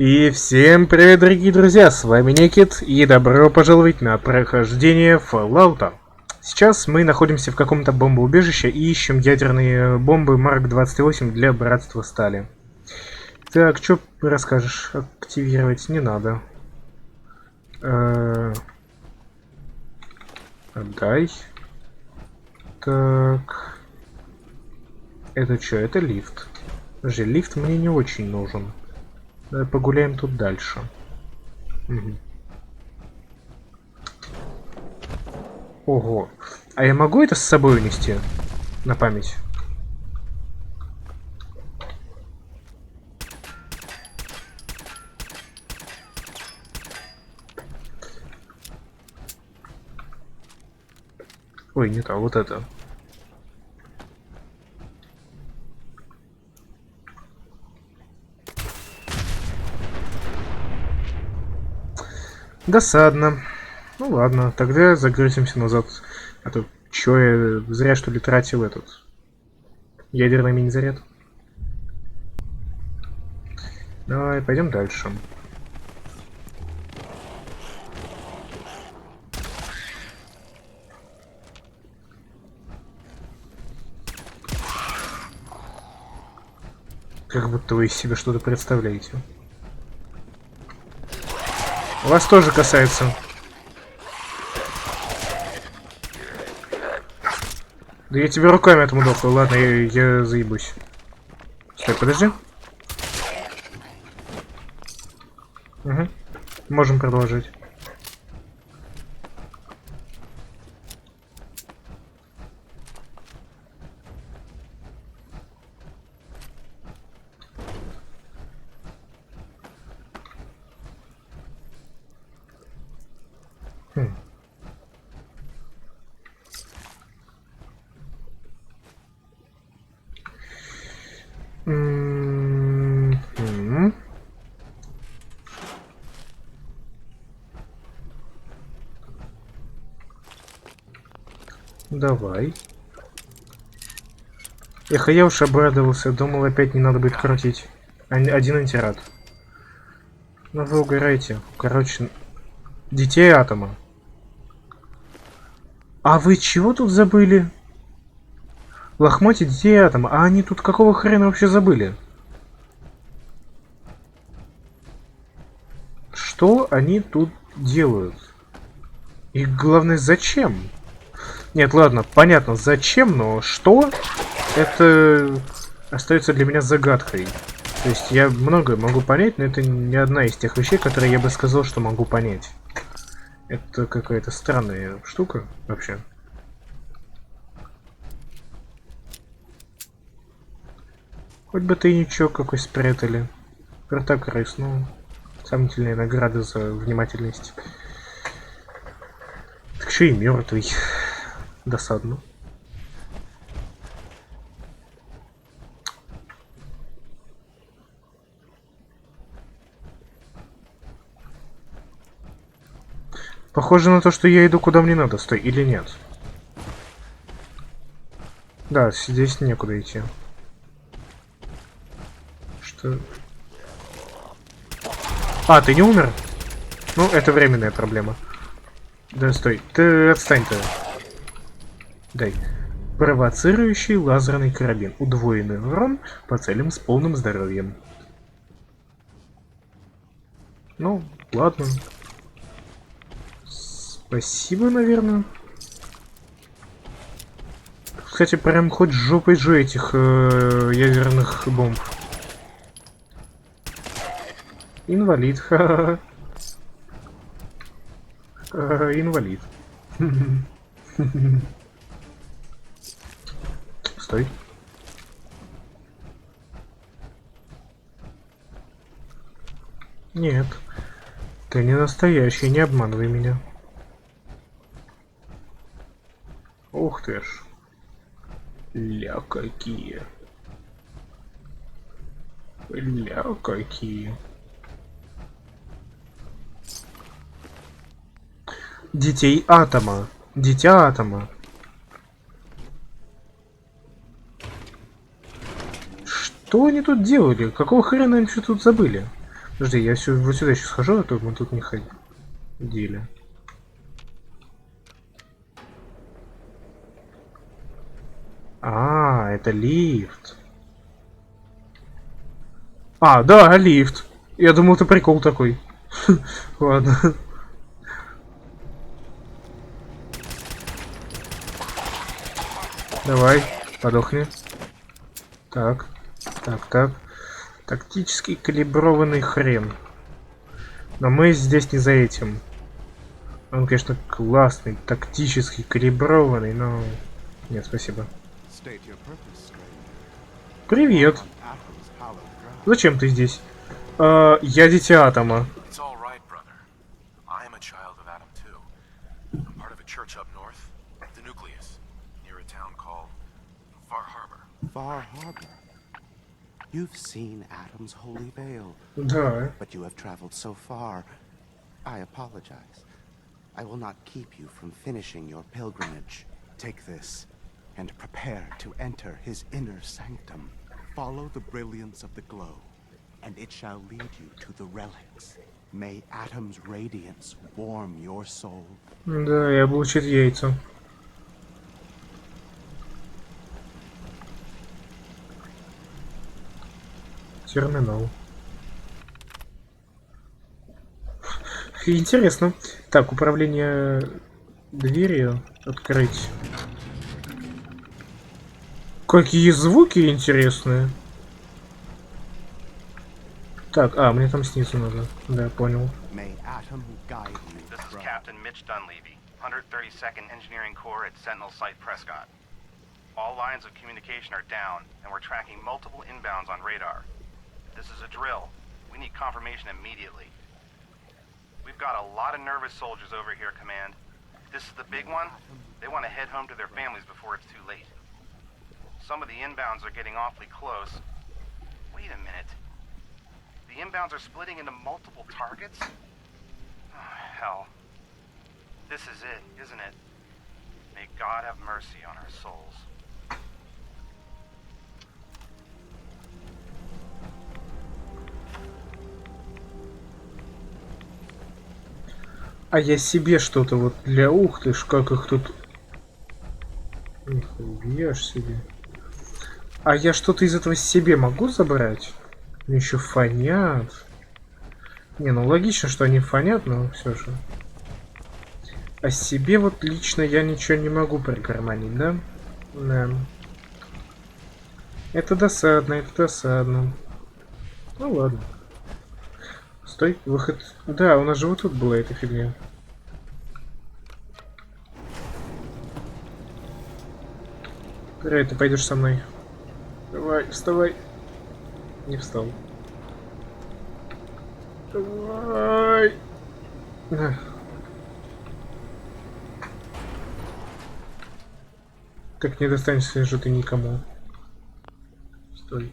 И всем привет, дорогие друзья, с вами Некит, и добро пожаловать на прохождение Fallout. Сейчас мы находимся в каком-то бомбоубежище и ищем ядерные бомбы Марк 28 для Братства Стали. Так, что расскажешь? Активировать не надо. Отдай. Так. Это что? Это лифт. Подожди, лифт мне не очень нужен. Давай погуляем тут дальше. Угу. Ого. А я могу это с собой унести? На память? Ой, не то, вот это. Досадно. Ну ладно, тогда загрузимся назад. А то чё я зря что ли тратил этот ядерный мини-заряд. Давай, пойдем дальше. Как будто вы из себя что-то представляете. Вас тоже касается. Да я тебе руками отмудохаю. Ладно, я заебусь. Стой, подожди. Угу. Можем продолжить. Давай. Эх, а я уж обрадовался, думал, опять не надо будет крутить. Один антирад. Ну вы угораете. Короче, детей атома. А вы чего тут забыли? Лохмотья детей атома. А они тут какого хрена вообще забыли? Что они тут делают? И главное, зачем? Нет, ладно, понятно, зачем, но что? Это остается для меня загадкой. То есть я многое могу понять, но это не одна из тех вещей, которые я бы сказал, что могу понять. Это какая-то странная штука вообще. Хоть бы ты ничего какой спрятали. Протокрыс, ну, сомнительные награды за внимательность. Так еще и мертвый. Досадно. Похоже на то, что я иду куда мне надо, стой, или нет? Да, здесь некуда идти. Что? А, ты не умер? Ну, это временная проблема. Да, стой, ты отстань-то. Дай. Провоцирующий лазерный карабин. Удвоенный урон по целям с полным здоровьем. Ну, ладно. Спасибо, наверное. Кстати, прям хоть жопой жу этих ядерных бомб. Инвалид, ха-ха. Инвалид. Стой. Нет. Ты не настоящий, не обманывай меня. Ух ты ж. Ля какие. Ля какие. Детей атома. Дитя атома. Что они тут делали? Какого хрена они что тут забыли? Подожди, я вот сюда еще схожу, а то мы тут не ходили. А, это лифт. А, да, лифт. Я думал, это прикол такой. Ладно. Давай, подохни. Так, так. Тактически калиброванный хрен. Но мы здесь не за этим. Он, конечно, классный, тактически калиброванный, но... Нет, спасибо. Привет. Зачем ты здесь? Я дитя атома. Far Harbor. You've seen Atom's holy veil. Да. But you have traveled so far. I apologize. I will not keep you from finishing your pilgrimage. Take this and prepare to enter his inner sanctum. Follow the brilliance of the glow, and it shall lead you to the relics. May Atom's radiance warm your soul. Да, я облучит яйца. Терминал. Интересно. Так, управление дверью открыть. Какие звуки интересные. Так, мне там снизу надо. Да, понял. All lines of communication are down, and we're tracking multiple inbounds on radar. This is a drill. We need confirmation immediately. We've got a lot of nervous soldiers over here, Command. This is the big one. They want to head home to their families before it's too late. Some of the inbounds are getting awfully close. Wait a minute. The inbounds are splitting into multiple targets? Oh, hell. This is it, isn't it? May God have mercy on our souls. А я себе что-то вот для... Ух ты ж, как их тут... Нихуя ж себе. А я что-то из этого себе могу забрать? Они еще фонят. Не, ну логично, что они фонят, но все же. А себе вот лично я ничего не могу прикарманить, да? Да. Это досадно, это досадно. Ну ладно. Стой, выход. Да, у нас же вот тут была эта фигня. Рэй, ты пойдешь со мной. Давай, вставай. Не встал. Давай. Так не достанешься же ты никому. Стой.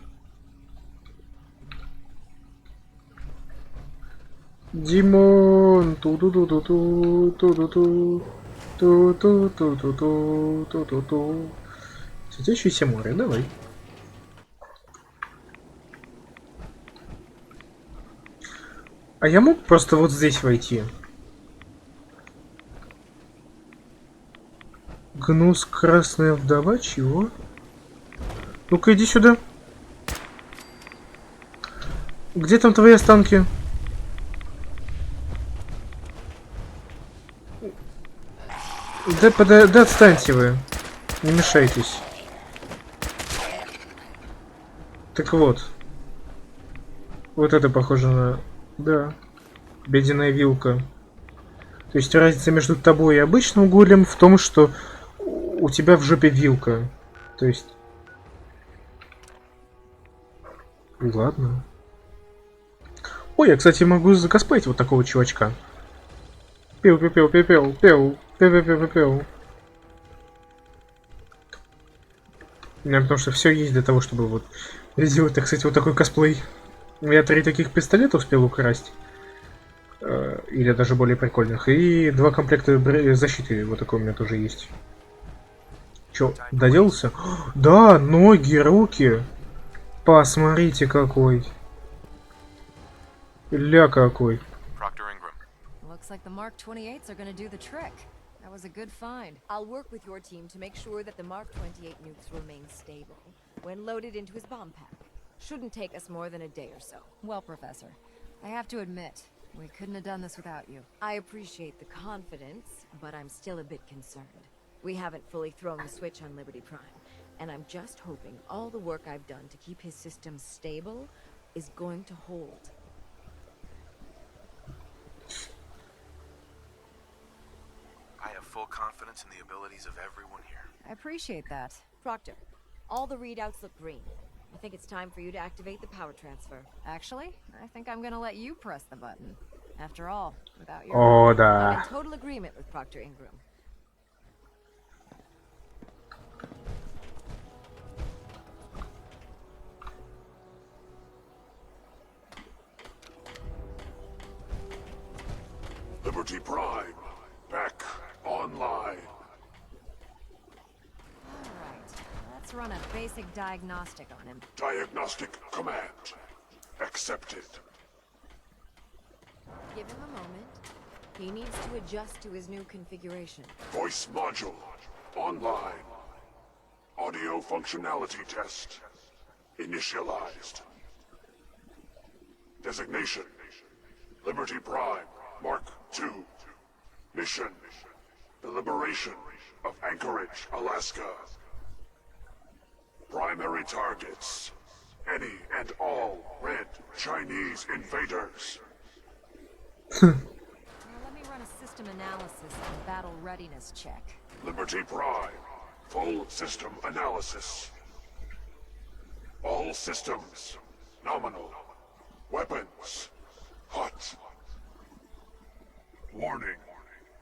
Димон, ту-ду-ду-ду-ду, ту-ду-ду, ту-ту-ту-ту-ту, ту-ту-ту. Светящееся море, давай. А я мог просто вот здесь войти? Гнус, красная вдова, чего? Ну-ка, иди сюда. Где там твои останки? Да отстаньте вы. Не мешайтесь. Так вот. Вот это похоже на... Да. Бедяная вилка. То есть разница между тобой и обычным голем в том, что у тебя в жопе вилка. То есть... Ладно. Ой, я, кстати, могу закоспать вот такого чувачка. Пиу-пиу-пиу-пиу-пиу. Пиу-пиу-пиу-пиу. У меня потому что все есть для того, чтобы вот сделать, так сказать, вот такой косплей. Я 3 таких пистолета успел украсть. Или даже более прикольных. И 2 комплекта защиты. Вот такой у меня тоже есть. Чё, доделался? Да, ноги, руки. Посмотрите какой. Ля какой. Looks like the Mark 28s are gonna do the trick. That was a good find. I'll work with your team to make sure that the Mark 28 nukes remain stable when loaded into his bomb pack. Shouldn't take us more than a day or so. Well, Professor, I have to admit, we couldn't have done this without you. I appreciate the confidence, but I'm still a bit concerned. We haven't fully thrown the switch on Liberty Prime, and I'm just hoping all the work I've done to keep his system stable is going to hold. I have full confidence in the abilities of everyone here. I appreciate that. Proctor, all the readouts look green. I think it's time for you to activate the power transfer. Actually, I think I'm gonna let you press the button. After all, without your О, I'm да. in total agreement with Proctor Ingram. Liberty Prime, back online. Alright, let's run a basic diagnostic on him. Diagnostic command accepted. Give him a moment. He needs to adjust to his new configuration. Voice module online. Audio functionality test initialized. Designation: Liberty Prime Mark II. Mission: the liberation of Anchorage, Alaska. Primary targets: any and all red Chinese invaders. Now let me run a system analysis and battle readiness check. Liberty Prime, full system analysis. All systems nominal. Weapons hot. Warning: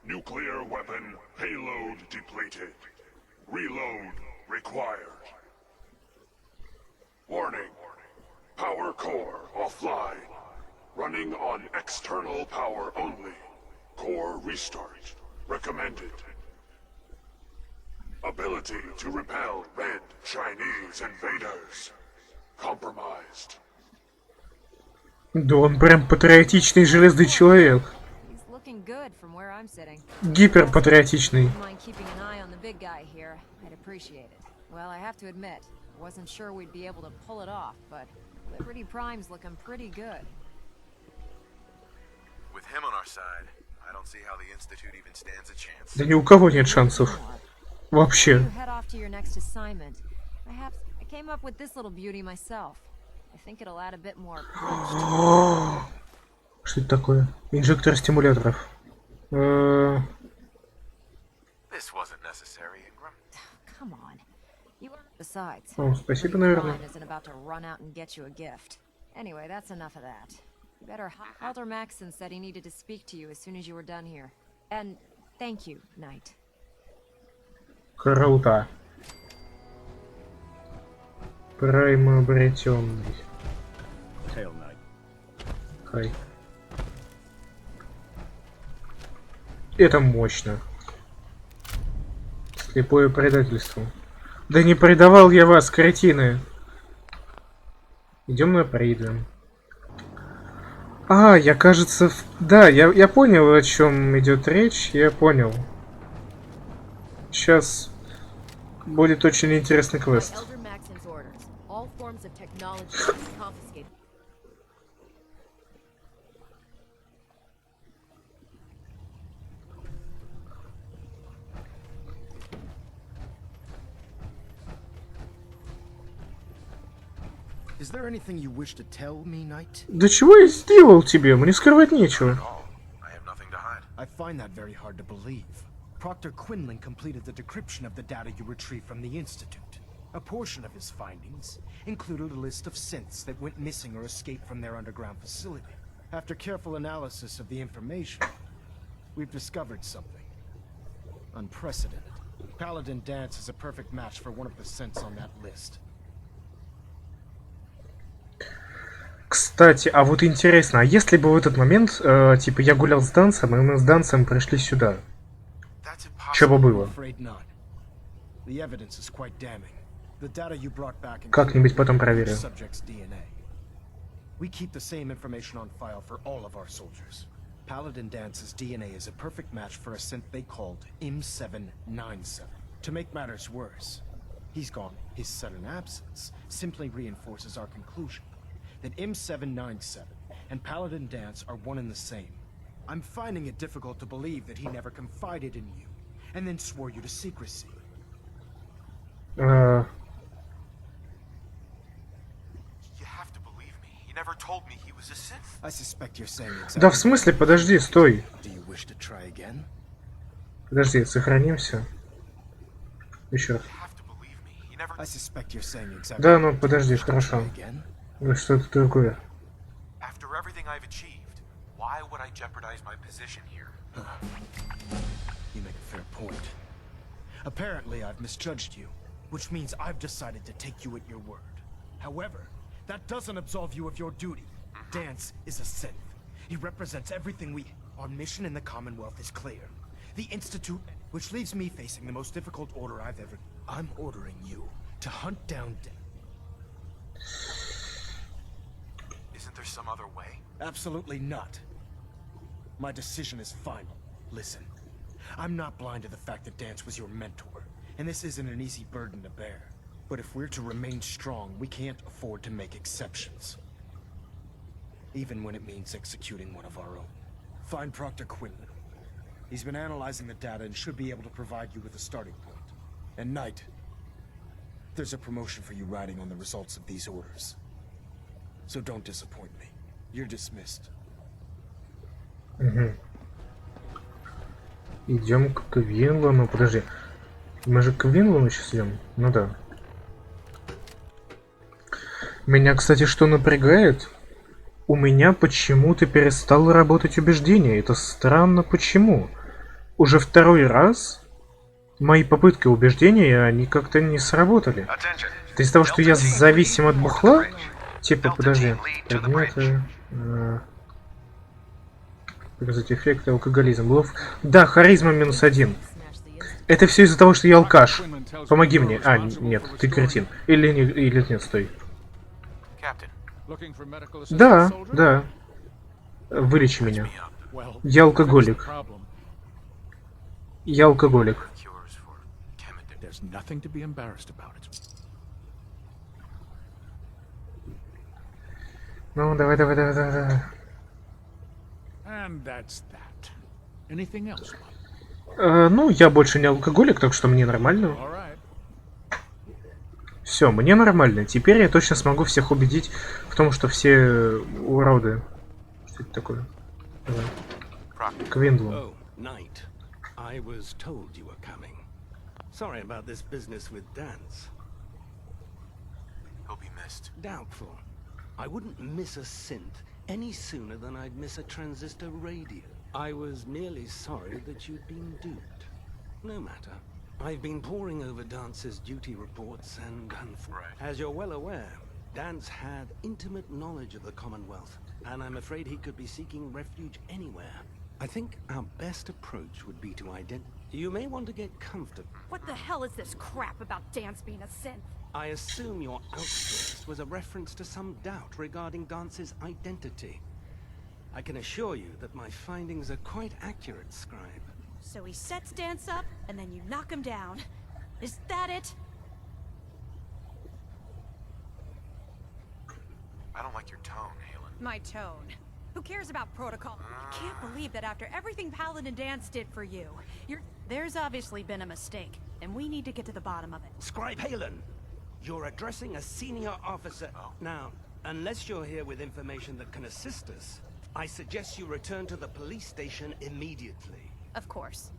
nuclear weapon payload depleted. Reload required. Warning: power core offline. Running on external power only. Core restart recommended. Ability to repel red Chinese invaders compromised. Да он прям патриотичный железный человек. He's looking good from where I'm sitting. Гиперпатриотичный. Wouldn't mind keeping an eye on the big guy here. I'd appreciate it. Well, I have to admit, I wasn't sure we'd be able to pull it off, but Liberty Prime's looking pretty good. With him on our side, I don't see how the Institute even stands a chance. Да ни у кого нет шансов. Вообще. You head off to your next assignment. I came up with this little beauty myself. I think it'll add a bit more punch to it. Что это такое? Инжектор стимуляторов. This wasn't necessary, Ingram. Come on. Besides, О, спасибо, Liberty наверное. Prime isn't about to run out and get you a gift. Anyway, that's enough of that. You better. Elder Maxson said he needed to speak to you as soon as you were done here. And thank you, Knight. Круто. Прайм обретенный. Хай. Это мощно. Слепое предательство. Да не предавал я вас, кретины. Идем на придем. А, я, кажется... Да, я понял, о чем идет речь. Я понял. Сейчас будет очень интересный квест. Elder Maxon's orders. All forms of technology will be confiscated. Is there anything you wish to tell me, Knight? Да чего я сделал тебе? Мне скрывать нечего. All. I have nothing to hide. I find that very hard to believe. Proctor Quinlan completed the decryption of the data you retrieved from the Institute. A portion of his findings included a list of synths that went missing or escaped from their underground facility. After careful analysis of the information, we've discovered something unprecedented. Paladin Danse is a perfect match for one of the synths on that list. Кстати, а вот интересно, а если бы в этот момент, типа, я гулял с Дансом, и мы с Дансом пришли сюда? That's Что бы impossible. было? Afraid not. The evidence is quite damning. The data you brought back Как-нибудь потом проверим. subject's DNA. We keep the same information on file for all of our soldiers. Paladin Dance's DNA is a perfect match for a synth they called M797. To make matters worse, he's gone. His sudden absence simply reinforces our conclusion that M797 and Paladin Dance are one and the same. I'm finding it difficult to believe that he never confided in you, and then swore you to secrecy. You have to believe me. He never told me he was a synth. I suspect you're saying Да exactly. в смысле, подожди, стой. Do you wish to try again? Подожди, сохранимся. Еще раз. You have to believe me. He never. I suspect you're saying exactly. Да, ну подожди, хорошо. Again? Ну что-то другое. After everything I've achieved, why would I jeopardize my position here? You make a fair point. Apparently, I've misjudged you, which means I've decided to take you at your word. However, that doesn't absolve you of your duty. Dance is a synth. He represents everything we... Our mission in the Commonwealth is clear. The Institute, which leaves me facing the most difficult order I've ever... I'm ordering you to hunt down... Isn't there some other way? Absolutely not. My decision is final. Listen, I'm not blind to the fact that Dance was your mentor, and this isn't an easy burden to bear. But if we're to remain strong, we can't afford to make exceptions. Even when it means executing one of our own. Find Proctor Quinlan. He's been analyzing the data and should be able to provide you with a starting point. And Knight, there's a promotion for you riding on the results of these orders. So don't disappoint me. You're dismissed. Идем к Квинлану. Подожди. Мы же к Квинлану сейчас идем? Ну да. Меня, кстати, что напрягает? У меня почему-то перестало работать убеждение. Это странно, почему? Уже второй раз мои попытки убеждения, они как-то не сработали. Это из-за того, что я зависим от бухла? Типа, подожди. Предметы... Показать эффекты, алкоголизм. Да, харизма -1. Это все из-за того, что я алкаш. Помоги мне. А, нет, ты кретин. Или нет, стой. Да, да. Вылечи меня. Я алкоголик. Я алкоголик. Ну, давай, давай, давай, давай. Ну, я больше не алкоголик, так что мне нормально. Все, мне нормально. Теперь я точно смогу всех убедить в том, что все уроды. Что это такое? Давай. Квинлан. I was told you were coming. Sorry about this business with Dan's. He'll be missed. Doubtful. I wouldn't miss a synth any sooner than I'd miss a transistor radio. I was merely sorry that you'd been duped. No matter. I've been poring over Dance's duty reports and as you're well aware, Dance had intimate knowledge of the Commonwealth, and I'm afraid he could be seeking refuge anywhere. I think our best approach would be to You may want to get comfortable. What the hell is this crap about Dance being a synth? I assume your outburst was a reference to some doubt regarding Dance's identity. I can assure you that my findings are quite accurate, Scribe. So he sets Dance up, and then you knock him down. Is that it? I don't like your tone, Halen. My tone. Who cares about protocol? I can't believe that after everything Paladin Dance did for you, There's obviously been a mistake, and we need to get to the bottom of it. Scribe Halen, you're addressing a senior officer. Now, unless you're here with information that can assist us, I suggest you return to the police station immediately. Of course.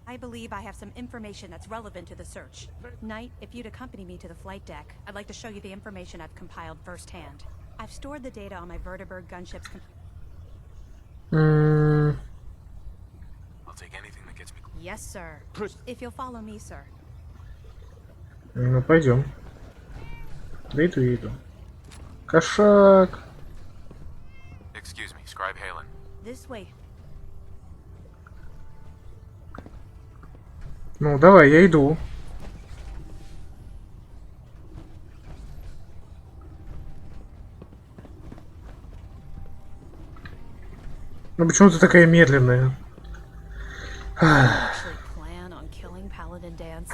I believe I have some information that's relevant to the search. Knight, if you'd accompany me to the flight deck, I'd like to show you the information I've compiled firsthand. I've stored the data on my vertibird gunship's I'll take anything that gets me. Yes, sir. If you'll follow me, sir. Ну, пойдем. Да иду. Кошак. Excuse me, Scribe Halen. This way. Ну, давай, я иду. Ну почему ты такая медленная? Actually plan on killing Paladin Dance?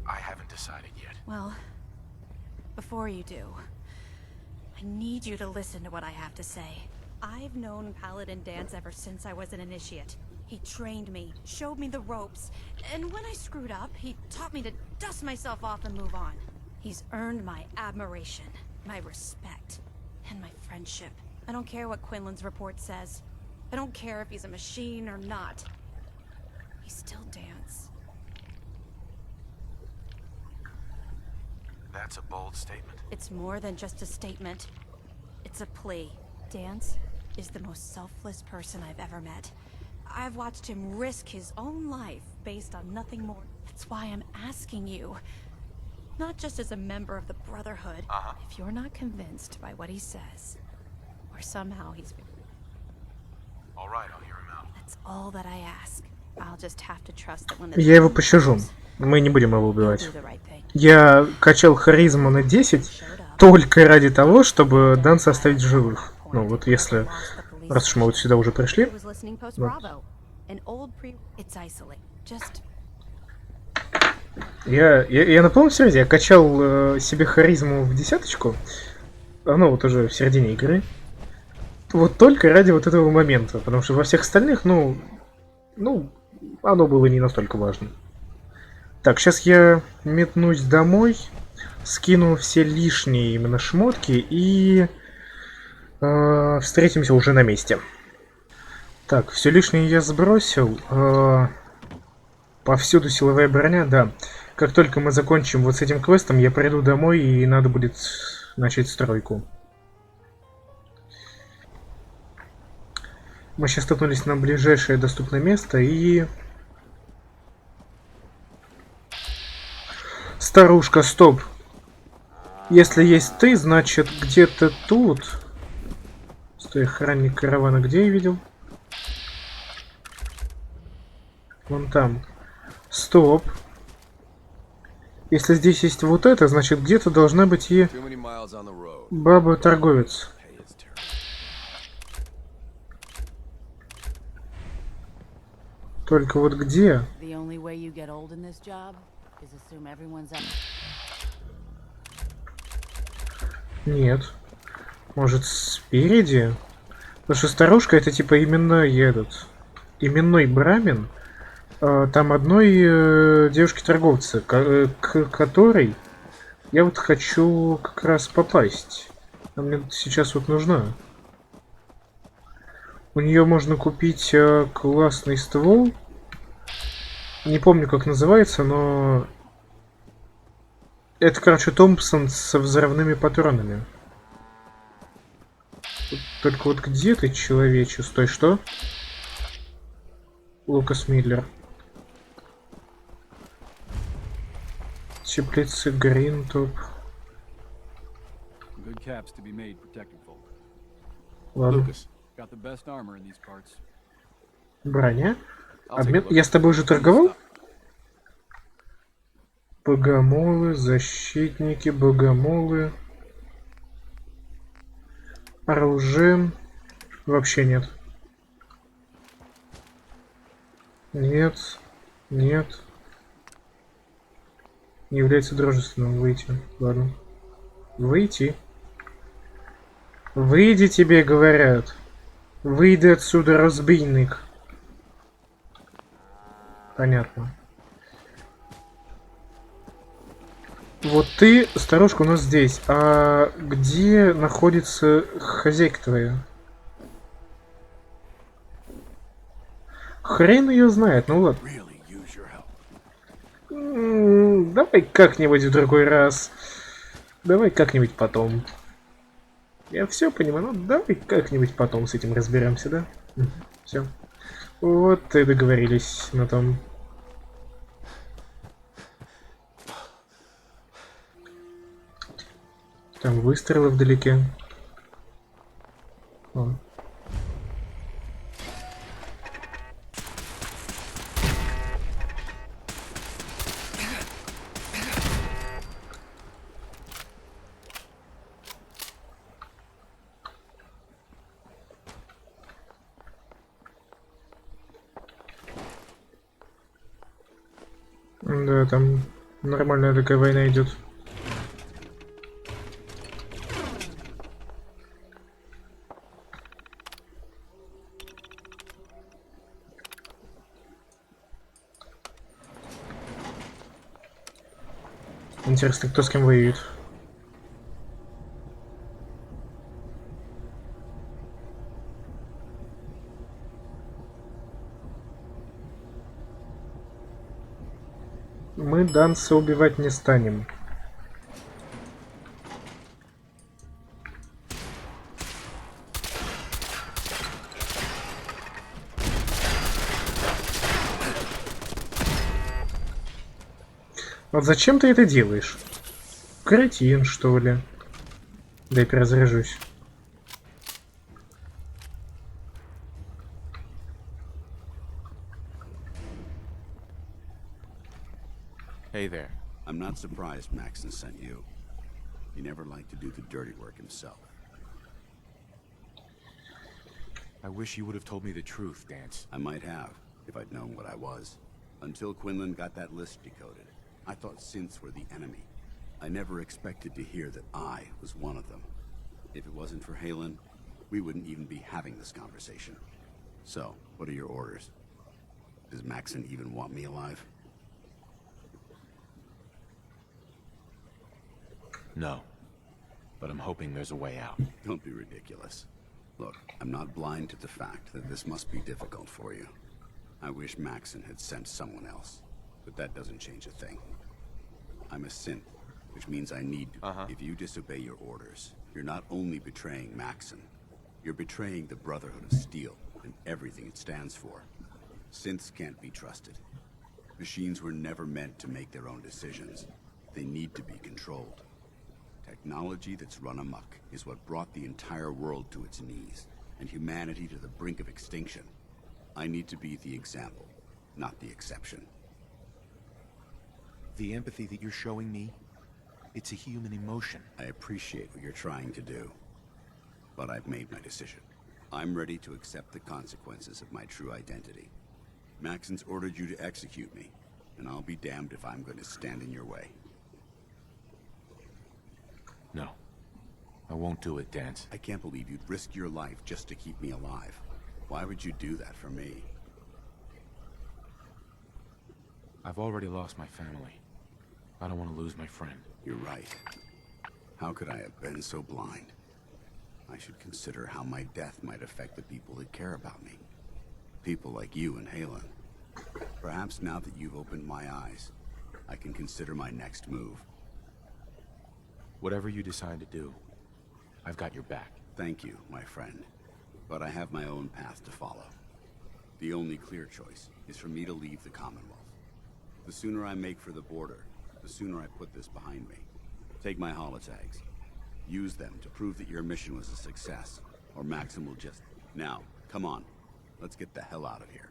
I haven't decided yet. Well, before you do, I need you to listen to what I have to say. I've known Paladin Dance ever since I was an initiate. He trained me, showed me the ropes, and when I screwed up, he taught me to dust myself off and move on. He's earned my admiration, my respect, and my friendship. I don't care what Quinlan's report says. I don't care if he's a machine or not. He's still Dance. That's a bold statement. It's more than just a statement. It's a plea. Dance is the most selfless person I've ever met. I've watched him risk his own life based on nothing more. That's why I'm asking you. Not just as a member of the Brotherhood. If you're not convinced by what he says, or somehow he's been... All right, I'll hear him out. That's all that I ask. I'll just have to trust that when the... Я его пощажу. Мы не будем его убивать. do the right thing. Я качал харизму на 10 только ради того, чтобы Данса оставить в живых. Ну вот если... Раз уж мы вот сюда уже пришли. I was listening post Bravo. An old pre... It's isolate. Just... Я на полном серьезе, я качал себе харизму в 10, ну вот уже в середине игры. Вот только ради вот этого момента, потому что во всех остальных, ну, оно было не настолько важно. Так, сейчас я метнусь домой, скину все лишние именно шмотки и встретимся уже на месте. Так, все лишнее я сбросил. Повсюду силовая броня, да. Как только мы закончим вот с этим квестом, я приду домой и надо будет начать стройку. Мы сейчас столкнулись на ближайшее доступное место и... Старушка, стоп! Если есть ты, значит где-то тут... Стой, охранник каравана где я видел? Вон там. Стоп. Если здесь есть вот это, значит где-то должна быть и баба-торговец. Только вот где? Нет. Может спереди? Потому что старушка это типа именной брамин. Там одной девушки-торговца, к которой я вот хочу как раз попасть. Она мне сейчас вот нужна. У нее можно купить классный ствол. Не помню, как называется, но... Это, короче, Томпсон со взрывными патронами. Только вот где ты, человече? Стой, что? Лукас Миллер. Теплицы Гринтоп. Ладно. Броня? Обмен... Я с тобой уже торговал? Богомолы, защитники, богомолы. Оружие. Вообще нет. Нет. Нет. Не является дружественным. Выйти. Ладно. Выйти. Выйди, тебе говорят. Выйди отсюда, разбийник. Понятно. Вот ты, старушка, у нас здесь. А где находится хозяйка твоя? Хрен ее знает, ну ладно. Давай как-нибудь в другой раз. Давай как-нибудь потом. Я все понимаю, ну давай как-нибудь потом с этим разберемся, да? Все. Вот и договорились на том. Там выстрелы вдалеке. О. Да, там нормальная такая война идет. Интересно, кто с кем воюет? Мы Данса убивать не станем. Вот зачем ты это делаешь? Кретин, что ли? Дай перезаряжусь. Hey there. I'm not surprised Maxon sent you. He never liked to do the dirty work himself. I wish you would have told me the truth, Danse. I might have, if I'd known what I was. Until Quinlan got that list decoded, I thought synths were the enemy. I never expected to hear that I was one of them. If it wasn't for Halen, we wouldn't even be having this conversation. So, what are your orders? Does Maxon even want me alive? No. But I'm hoping there's a way out. Don't be ridiculous. Look, I'm not blind to the fact that this must be difficult for you. I wish Maxon had sent someone else, but that doesn't change a thing. I'm a synth, which means I need to. If you disobey your orders, you're not only betraying Maxon, you're betraying the Brotherhood of Steel and everything it stands for. Synths can't be trusted. Machines were never meant to make their own decisions. They need to be controlled. Technology that's run amok is what brought the entire world to its knees, and humanity to the brink of extinction. I need to be the example, not the exception. The empathy that you're showing me, it's a human emotion. I appreciate what you're trying to do, but I've made my decision. I'm ready to accept the consequences of my true identity. Maxon's ordered you to execute me, and I'll be damned if I'm going to stand in your way. No. I won't do it, Danse. I can't believe you'd risk your life just to keep me alive. Why would you do that for me? I've already lost my family. I don't want to lose my friend. You're right. How could I have been so blind? I should consider how my death might affect the people that care about me. People like you and Halen. Perhaps now that you've opened my eyes, I can consider my next move. Whatever you decide to do, I've got your back. Thank you, my friend. But I have my own path to follow. The only clear choice is for me to leave the Commonwealth. The sooner I make for the border, the sooner I put this behind me. Take my holotags. Use them to prove that your mission was a success, or Maxim will just... Now, come on. Let's get the hell out of here.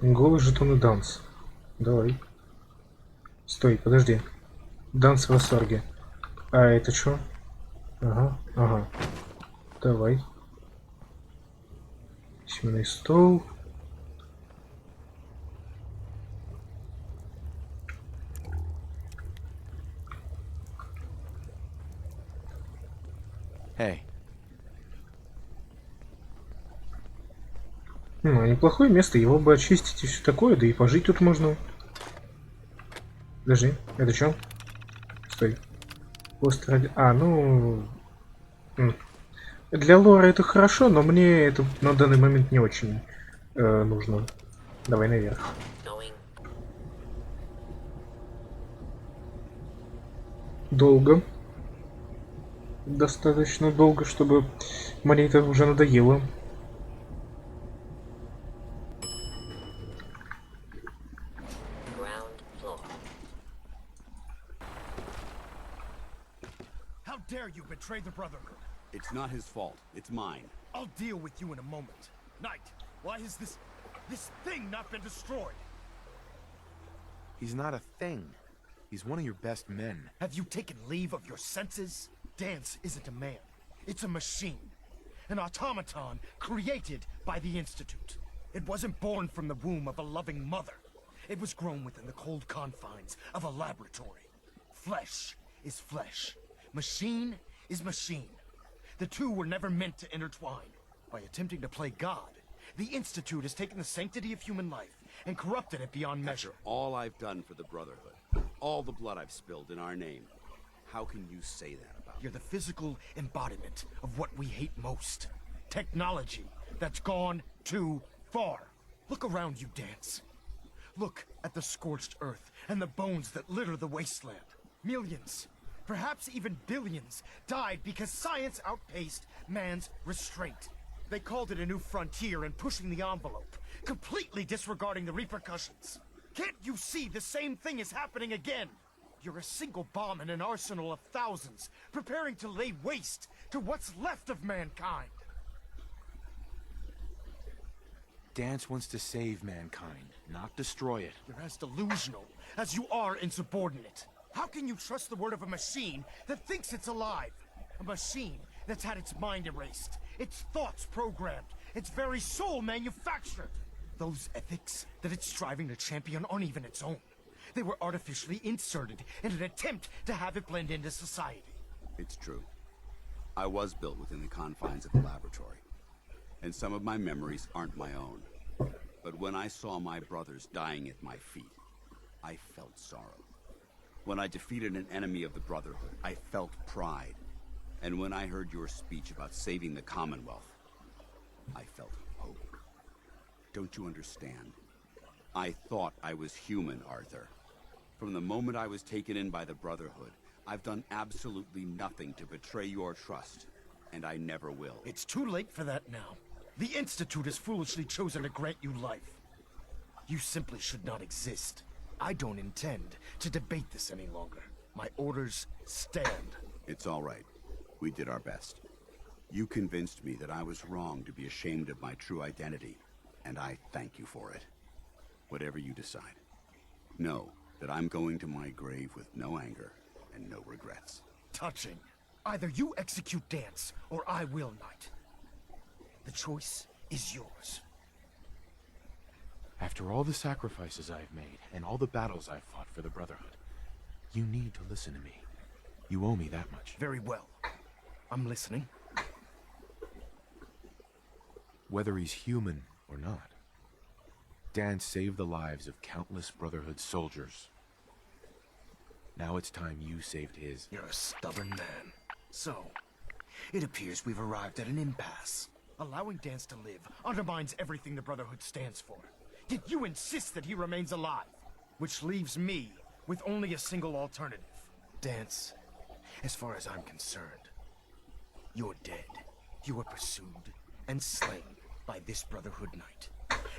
Голый жетон и Данс. Давай. Стой, подожди. Данс в восторге. А это что? Ага. Давай. Письменный стол. Hey. Ну, неплохое место, его бы очистить и все такое, да и пожить тут можно. Подожди, это что? Стой. Ну... Для лора это хорошо, но мне это на данный момент не очень нужно. Давай наверх. Долго. Достаточно долго, чтобы мне это уже надоело. How dare you betray the Brotherhood? It's not his fault. It's mine. I'll deal with you in a moment. Knight, why has this thing not been destroyed? He's not a thing. He's one of your best men. Have you taken leave of your senses? Danse isn't a man. It's a machine. An automaton created by the Institute. It wasn't born from the womb of a loving mother. It was grown within the cold confines of a laboratory. Flesh is flesh. Machine is machine. The two were never meant to intertwine. By attempting to play God, the Institute has taken the sanctity of human life and corrupted it beyond measure. After all I've done for the Brotherhood, all the blood I've spilled in our name, how can you say that about You're the physical embodiment of what we hate most. Technology that's gone too far. Look around you, Danse. Look at the scorched earth and the bones that litter the wasteland. Millions, perhaps even billions, died because science outpaced man's restraint. They called it a new frontier and pushing the envelope, completely disregarding the repercussions. Can't you see the same thing is happening again? You're a single bomb in an arsenal of thousands, preparing to lay waste to what's left of mankind. Danse wants to save mankind, not destroy it. You're as delusional as you are insubordinate. How can you trust the word of a machine that thinks it's alive? A machine that's had its mind erased, its thoughts programmed, its very soul manufactured. Those ethics that it's striving to champion aren't even its own. They were artificially inserted in an attempt to have it blend into society. It's true. I was built within the confines of the laboratory, and some of my memories aren't my own. But when I saw my brothers dying at my feet, I felt sorrow. When I defeated an enemy of the Brotherhood, I felt pride. And when I heard your speech about saving the Commonwealth, I felt hope. Don't you understand? I thought I was human, Arthur. From the moment I was taken in by the Brotherhood, I've done absolutely nothing to betray your trust, and I never will. It's too late for that now. The Institute has foolishly chosen to grant you life. You simply should not exist. I don't intend to debate this any longer. My orders stand. It's all right. We did our best. You convinced me that I was wrong to be ashamed of my true identity, and I thank you for it. Whatever you decide, know that I'm going to my grave with no anger and no regrets. Touching. Either you execute Danse, or I will not. The choice is yours. After all the sacrifices I've made, and all the battles I've fought for the Brotherhood, you need to listen to me. You owe me that much. Very well. I'm listening. Whether he's human or not, Danse saved the lives of countless Brotherhood soldiers. Now it's time you saved his. You're a stubborn man. So, it appears we've arrived at an impasse. Allowing Danse to live undermines everything the Brotherhood stands for. Yet you insist that he remains alive, which leaves me with only a single alternative. Danse, as far as I'm concerned, you're dead. You were pursued and slain by this Brotherhood Knight,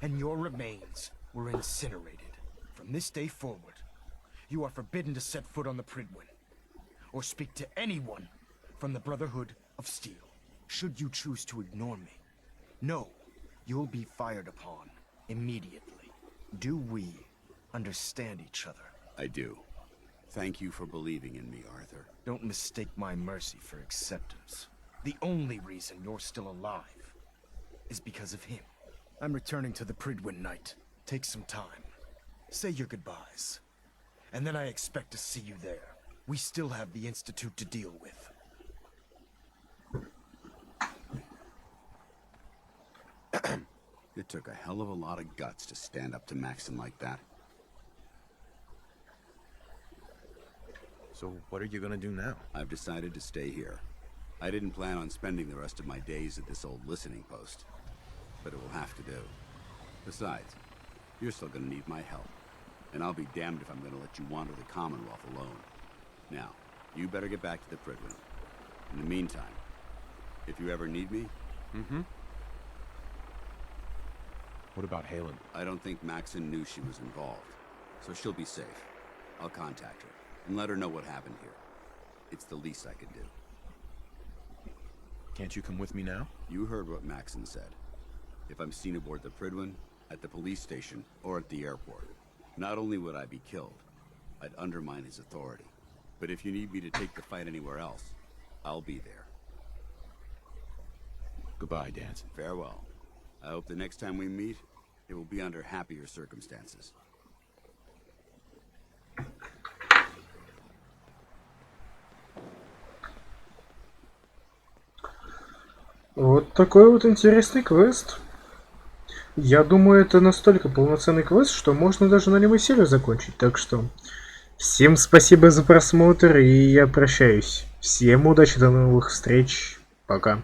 and your remains were incinerated. From this day forward, you are forbidden to set foot on the Pridwin, or speak to anyone from the Brotherhood of Steel. Should you choose to ignore me, know you'll be fired upon immediately. Do we understand each other? I do. Thank you for believing in me, Arthur. Don't mistake my mercy for acceptance. The only reason you're still alive is because of him. I'm returning to the Pridwin Knight. Take some time. Say your goodbyes. And then I expect to see you there. We still have the Institute to deal with. It took a hell of a lot of guts to stand up to Maxon like that. So what are you gonna do now? I've decided to stay here. I didn't plan on spending the rest of my days at this old listening post, but it will have to do. Besides, you're still gonna need my help, and I'll be damned if I'm gonna let you wander the Commonwealth alone. Now, you better get back to the Pridwin. In the meantime, if you ever need me... What about Halen? I don't think Maxon knew she was involved, so she'll be safe. I'll contact her, and let her know what happened here. It's the least I could do. Can't you come with me now? You heard what Maxon said. If I'm seen aboard the Pridwin, at the police station, or at the airport, not only would I be killed, I'd undermine his authority. But if you need me to take the fight anywhere else, I'll be there. Goodbye, Danse. Farewell. I hope the next time we meet, it will be under happier circumstances. Вот такой вот интересный квест. Я думаю, это настолько полноценный квест, что можно даже на нем и серию закончить. Так что всем спасибо за просмотр, и я прощаюсь. Всем удачи, до новых встреч. Пока.